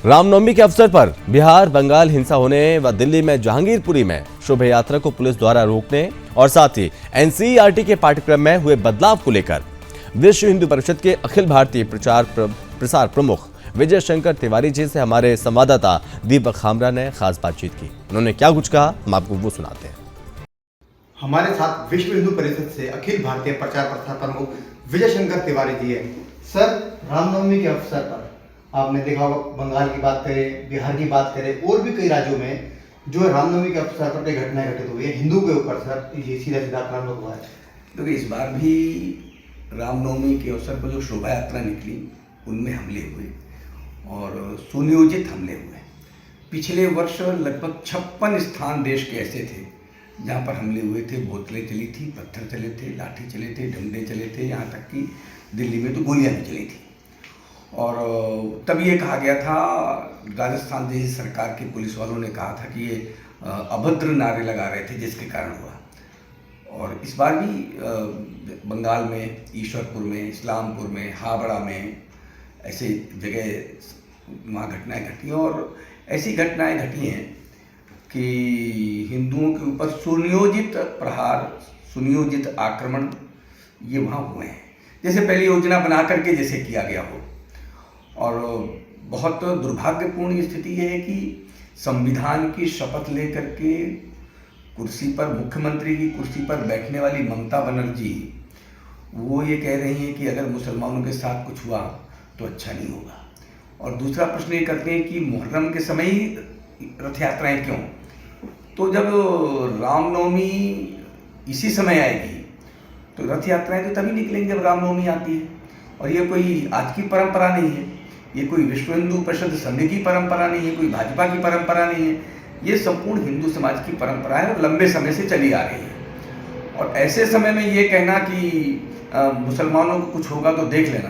रामनवमी के अवसर पर बिहार बंगाल हिंसा होने व दिल्ली में जहांगीरपुरी में शोभा यात्रा को पुलिस द्वारा रोकने और साथ ही एनसीईआरटी के पाठ्यक्रम में हुए बदलाव को लेकर विश्व हिंदू परिषद के अखिल भारतीय प्रसार प्रमुख विजय शंकर तिवारी जी से हमारे संवाददाता दीपक खामरा ने खास बातचीत की। उन्होंने क्या कुछ कहा, हम आपको वो सुनाते हैं। हमारे साथ विश्व हिंदू परिषद से अखिल भारतीय प्रचार प्रसार प्रमुख विजय शंकर तिवारी जी है। सर, रामनवमी के अवसर पर आपने देखा होगा, बंगाल की बात करें, बिहार की बात करें और भी कई राज्यों में जो रामनवमी के अवसर पर कई घटनाएं घटित हुई है हिंदू के ऊपर। सर, ये सीधा सीधा आक्रामक हुआ है। क्योंकि इस बार भी रामनवमी के अवसर पर जो शोभा यात्रा निकली उनमें हमले हुए और सुनियोजित हमले हुए। पिछले वर्ष लगभग 56 स्थान देश के ऐसे थे जहाँ पर हमले हुए थे। बोतलें चली थी, पत्थर चले थे, लाठी चले थे, डंडे चले थे, यहाँ तक कि दिल्ली में तो गोलियां भी चली थी। और तब ये कहा गया था, राजस्थान जैसी सरकार के पुलिस वालों ने कहा था कि ये अभद्र नारे लगा रहे थे जिसके कारण हुआ। और इस बार भी बंगाल में, ईश्वरपुर में, इस्लामपुर में, हावड़ा में ऐसे जगह वहाँ घटनाएं घटी और ऐसी घटनाएं घटी हैं कि हिंदुओं के ऊपर सुनियोजित प्रहार, सुनियोजित आक्रमण ये वहाँ हुए हैं, जैसे पहले योजना बना करके जैसे किया गया हो। और बहुत दुर्भाग्यपूर्ण स्थिति ये है कि संविधान की शपथ लेकर के कुर्सी पर, मुख्यमंत्री की कुर्सी पर बैठने वाली ममता बनर्जी वो ये कह रही हैं कि अगर मुसलमानों के साथ कुछ हुआ तो अच्छा नहीं होगा। और दूसरा प्रश्न ये करते हैं कि मुहर्रम के समय ही रथ यात्राएं क्यों? तो जब रामनवमी इसी समय आएगी तो रथ यात्राएं तो तभी निकलेंगी जब रामनवमी आती है। और ये कोई आज की परंपरा नहीं है, ये कोई विश्व हिंदू परिषद संघ की परंपरा नहीं है, कोई भाजपा की परंपरा नहीं है, ये संपूर्ण हिंदू समाज की परंपरा है और लंबे समय से चली आ रही है। और ऐसे समय में ये कहना कि मुसलमानों को कुछ होगा तो देख लेना,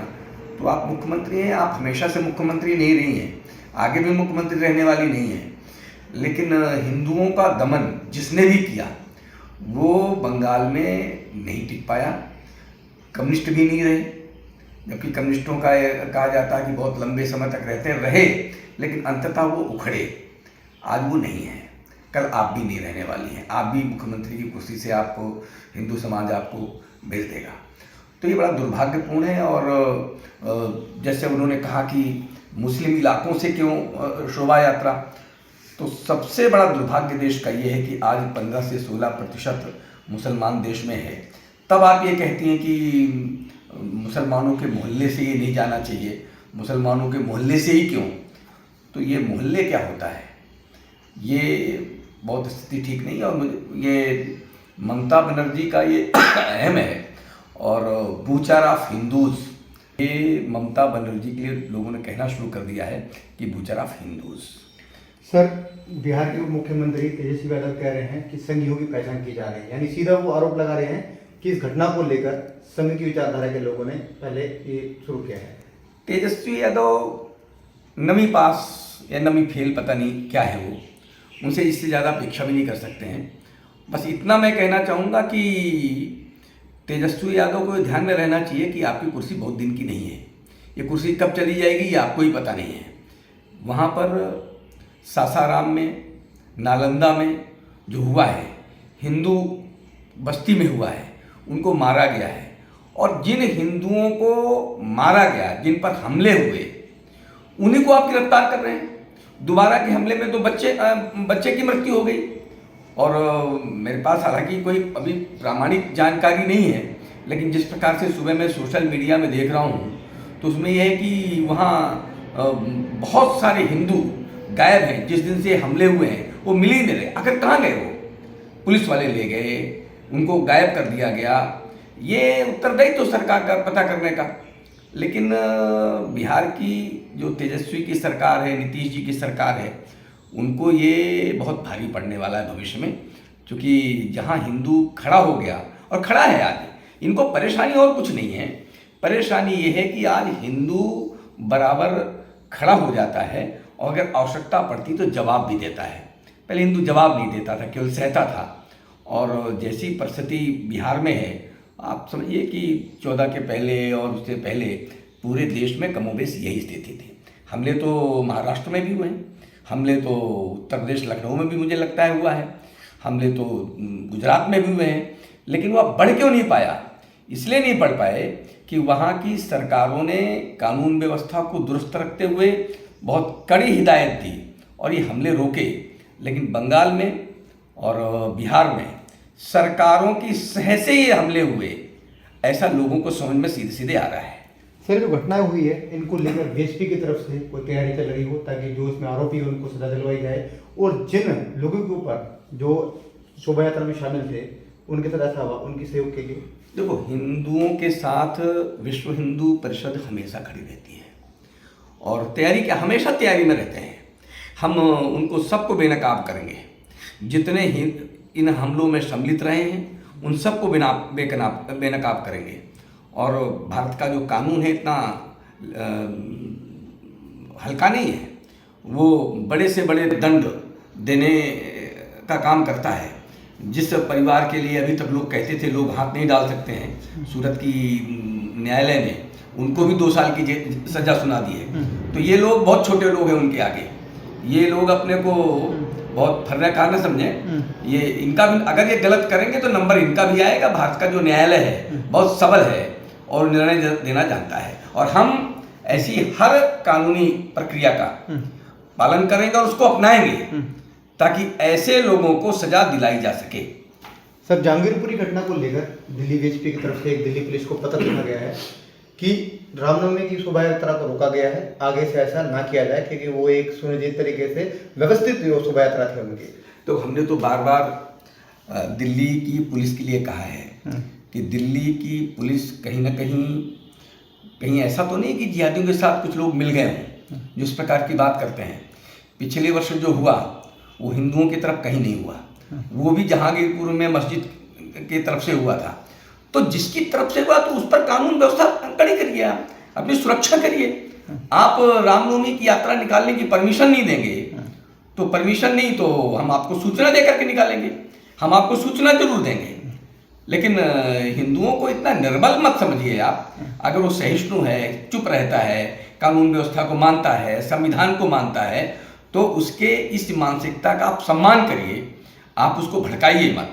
तो आप मुख्यमंत्री हैं, आप हमेशा से मुख्यमंत्री नहीं रही हैं, आगे भी मुख्यमंत्री रहने वाली नहीं हैं। लेकिन हिंदुओं का दमन जिसने भी किया वो बंगाल में नहीं टिक पाया। कम्युनिस्ट भी नहीं रहे, जबकि कम्युनिस्टों का कहा जाता है कि बहुत लंबे समय तक रहे, लेकिन अंततः वो उखड़े। आज वो नहीं है, कल आप भी नहीं रहने वाली हैं, आप भी मुख्यमंत्री की कुर्सी से आपको हिंदू समाज आपको भेज देगा। तो ये बड़ा दुर्भाग्यपूर्ण है। और जैसे उन्होंने कहा कि मुस्लिम इलाकों से क्यों शोभा यात्रा, तो सबसे बड़ा दुर्भाग्य देश का ये है कि आज 15 से 16% मुसलमान देश में है। तब आप ये कहती हैं कि मुसलमानों के मोहल्ले से ये नहीं जाना चाहिए, मुसलमानों के मोहल्ले से ही क्यों? तो ये मोहल्ले क्या होता है, ये बहुत स्थिति ठीक नहीं है। और ये ममता बनर्जी का ये अहम है और बूचर ऑफ हिंदूज, ये ममता बनर्जी के लिए लोगों ने कहना शुरू कर दिया है कि butcher of Hindus. Sir, Bihar के उप मुख्यमंत्री तेजस्वी यादव कह रहे हैं कि संघियों की पहचान की जा रही है, यानी सीधा वो आरोप लगा रहे हैं कि इस घटना को लेकर संघ की विचारधारा के लोगों ने पहले ये शुरू किया है। तेजस्वी यादव नवी पास या नवी फेल, पता नहीं क्या है वो, उनसे इससे ज़्यादा अपेक्षा भी नहीं कर सकते हैं। बस इतना मैं कहना चाहूँगा कि तेजस्वी यादव को ध्यान में रहना चाहिए कि आपकी कुर्सी बहुत दिन की नहीं है, ये कुर्सी कब चली जाएगी ये आपको ही पता नहीं है। वहाँ पर सासाराम में, नालंदा में जो हुआ है, हिंदू बस्ती में हुआ है, उनको मारा गया है। और जिन हिंदुओं को मारा गया, जिन पर हमले हुए, उन्हीं को आप गिरफ्तार कर रहे हैं। दोबारा के हमले में तो बच्चे की मृत्यु हो गई। और मेरे पास हालांकि कोई अभी प्रामाणिक जानकारी नहीं है, लेकिन जिस प्रकार से सुबह मैं सोशल मीडिया में देख रहा हूँ तो उसमें यह है कि वहाँ बहुत सारे हिंदू गायब हैं। जिस दिन से हमले हुए हैं वो मिल ही नहीं रहे। आखिर कहाँ गए वो? पुलिस वाले ले गए, उनको गायब कर दिया गया। ये उत्तरदायित्व तो सरकार का पता करने का। लेकिन बिहार की जो तेजस्वी की सरकार है, नीतीश जी की सरकार है, उनको ये बहुत भारी पड़ने वाला है भविष्य में। क्योंकि जहाँ हिंदू खड़ा हो गया और खड़ा है आज, इनको परेशानी और कुछ नहीं है। परेशानी ये है कि आज हिंदू बराबर खड़ा हो जाता है और अगर आवश्यकता पड़ती तो जवाब भी देता है। पहले हिंदू जवाब नहीं देता था, केवल सहता था। और जैसी परिस्थिति बिहार में है, आप समझिए कि 14 के पहले और उससे पहले पूरे देश में कमोबेश यही स्थिति थी। हमले तो महाराष्ट्र में भी हुए हैं, हमले तो उत्तर प्रदेश लखनऊ में भी मुझे लगता है हुआ है, हमले तो गुजरात में भी हुए हैं, लेकिन वह बढ़ क्यों नहीं पाया? इसलिए नहीं बढ़ पाए कि वहाँ की सरकारों ने कानून व्यवस्था को दुरुस्त रखते हुए बहुत कड़ी हिदायत दी और ये हमले रोके। लेकिन बंगाल में और बिहार में सरकारों की सह से ये हमले हुए, ऐसा लोगों को समझ में सीधे सीधे आ रहा है। सर, जो घटनाएं हुई है इनको लेकर बीएसपी की तरफ से कोई तैयारी चल रही हो ताकि जो इसमें आरोपी है उनको सजा दिलवाई जाए, और जिन लोगों के ऊपर जो शोभा यात्रा में शामिल थे उनके साथ ऐसा हुआ, उनकी सहयोग के लिए? देखो, हिंदुओं के साथ विश्व हिंदू परिषद हमेशा खड़ी रहती है और तैयारी क्या, हमेशा तैयारी में रहते हैं। हम उनको सबको बेनकाब करेंगे, जितने इन हमलों में सम्मिलित रहे हैं उन सबको बेनकाब करेंगे। और भारत का जो कानून है इतना हल्का नहीं है, वो बड़े से बड़े दंड देने का काम करता है। जिस परिवार के लिए अभी तक लोग कहते थे लोग हाथ नहीं डाल सकते हैं, सूरत की न्यायालय ने उनको भी 2 साल की सजा सुना दी है। तो ये लोग बहुत छोटे लोग हैं उनके आगे, ये लोग अपने को बहुत फर्राकार न समझें। ये इनका भी, अगर ये गलत करेंगे तो नंबर इनका भी आएगा। भारत का जो न्यायालय है बहुत सबल है और निर्णय देना जानता है, और हम ऐसी हर कानूनी प्रक्रिया का पालन करेंगे और उसको अपनाएंगे ताकि ऐसे लोगों को सजा दिलाई जा सके। सर, जहांगीरपुरी घटना को लेकर दिल्ली बीएसपी की तरफ से एक दिल्ली पुलिस को पत्र लिखा गया है कि रामनवमी की शोभा यात्रा को रोका गया है, आगे से ऐसा ना किया जाए, क्योंकि वो एक सुनिश्चित तरीके से व्यवस्थित शोभा यात्रा थी उनकी। तो हमने तो बार बार दिल्ली की पुलिस के लिए कहा है कि दिल्ली की पुलिस कहीं ना कहीं ऐसा तो नहीं कि जिहादियों के साथ कुछ लोग मिल गए हों जो इस प्रकार की बात करते हैं। पिछले वर्ष जो हुआ वो हिंदुओं की तरफ कहीं नहीं हुआ, वो भी जहांगीरपुर में मस्जिद की तरफ से हुआ था। तो जिसकी तरफ से हुआ तो उस पर कानून व्यवस्था कड़ी करिए, आप अपनी सुरक्षा करिए। आप रामनवमी की यात्रा निकालने की परमिशन नहीं देंगे तो परमिशन नहीं तो हम आपको सूचना दे करके निकालेंगे, हम आपको सूचना जरूर देंगे। लेकिन हिंदुओं को इतना निर्बल मत समझिए आप। अगर वो सहिष्णु है, चुप रहता है, कानून व्यवस्था को मानता है, संविधान को मानता है, तो उसके इस मानसिकता का आप सम्मान करिए, आप उसको भड़काइए मत।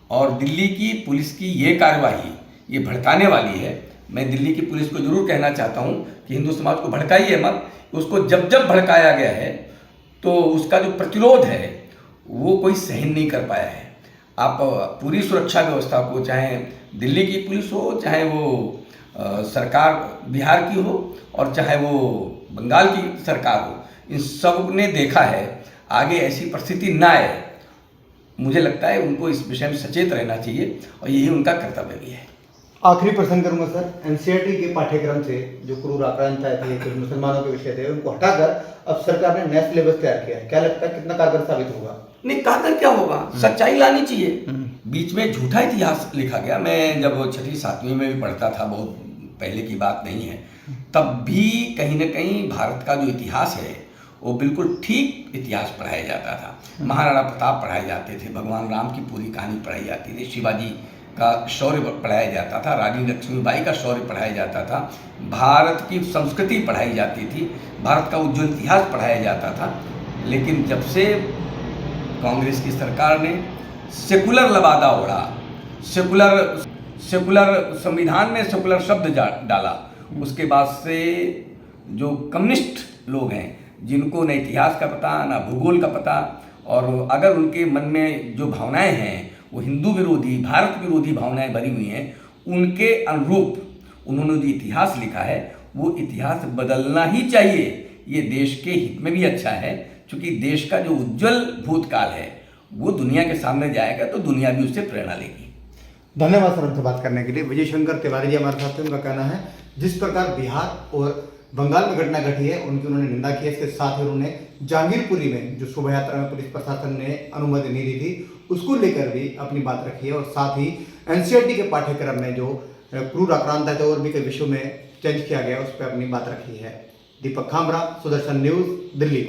और दिल्ली की पुलिस की ये कार्यवाही ये भड़काने वाली है। मैं दिल्ली की पुलिस को जरूर कहना चाहता हूँ कि हिंदू समाज को भड़काइए मत। उसको जब जब भड़काया गया है तो उसका जो प्रतिरोध है वो कोई सहन नहीं कर पाया है। आप पूरी सुरक्षा व्यवस्था को, चाहे दिल्ली की पुलिस हो, चाहे वो सरकार बिहार की हो और चाहे वो बंगाल की सरकार हो, इन सब ने देखा है आगे ऐसी परिस्थिति ना आए। मुझे लगता है उनको इस विषय में सचेत रहना चाहिए और यही उनका कर्तव्य भी है। आखिरी प्रश्न करूंगा सर, एनसीईआरटी के पाठ्यक्रम से जो क्रूर आक्रांताएं थी, कुछ मुसलमानों के विषय थे, उनको हटाकर अब सरकार ने नया सिलेबस तैयार किया है। क्या लगता है कितना कारगर साबित होगा? नहीं, कारगर क्या होगा, सच्चाई लानी चाहिए। बीच में झूठा इतिहास लिखा गया। मैं जब 6वीं 7वीं में भी पढ़ता था, बहुत पहले की बात नहीं है, तब भी कहीं ना कहीं भारत का जो इतिहास है वो बिल्कुल ठीक इतिहास पढ़ाया जाता था। महाराणा प्रताप पढ़ाए जाते थे, भगवान राम की पूरी कहानी पढ़ाई जाती थी, शिवाजी का शौर्य पढ़ाया जाता था, रानी लक्ष्मीबाई का शौर्य पढ़ाया जाता था, भारत की संस्कृति पढ़ाई जाती थी, भारत का उज्ज्वल इतिहास पढ़ाया जाता था। लेकिन जब से कांग्रेस की सरकार ने सेकुलर लबादा ओढ़ा, सेकुलर संविधान में सेकुलर शब्द डाला, उसके बाद से जो कम्युनिस्ट लोग हैं जिनको न इतिहास का पता न भूगोल का पता, और अगर उनके मन में जो भावनाएं हैं वो हिंदू विरोधी, भारत विरोधी भावनाएं भरी हुई हैं, उनके अनुरूप उन्होंने जो इतिहास लिखा है वो इतिहास बदलना ही चाहिए। ये देश के हित में भी अच्छा है, क्योंकि देश का जो उज्जवल भूतकाल है वो दुनिया के सामने जाएगा तो दुनिया भी उससे प्रेरणा लेगी। धन्यवाद सर हमसे बात करने के लिए। विजय शंकर तिवारी जी हमारे साथ थे। उनका कहना है जिस प्रकार बिहार और बंगाल में घटना घटी है उनकी उन्होंने निंदा की है। इसके साथ ही उन्होंने जहांगीरपुरी में जो शोभा यात्रा में पुलिस प्रशासन ने अनुमति नहीं दी थी उसको लेकर भी अपनी बात रखी है, और साथ ही एनसीईआरटी के पाठ्यक्रम में जो क्रूर आक्रांता थे और भी कई विषयों में चेंज किया गया उस पर अपनी बात रखी है। दीपक खामरा, सुदर्शन न्यूज, दिल्ली।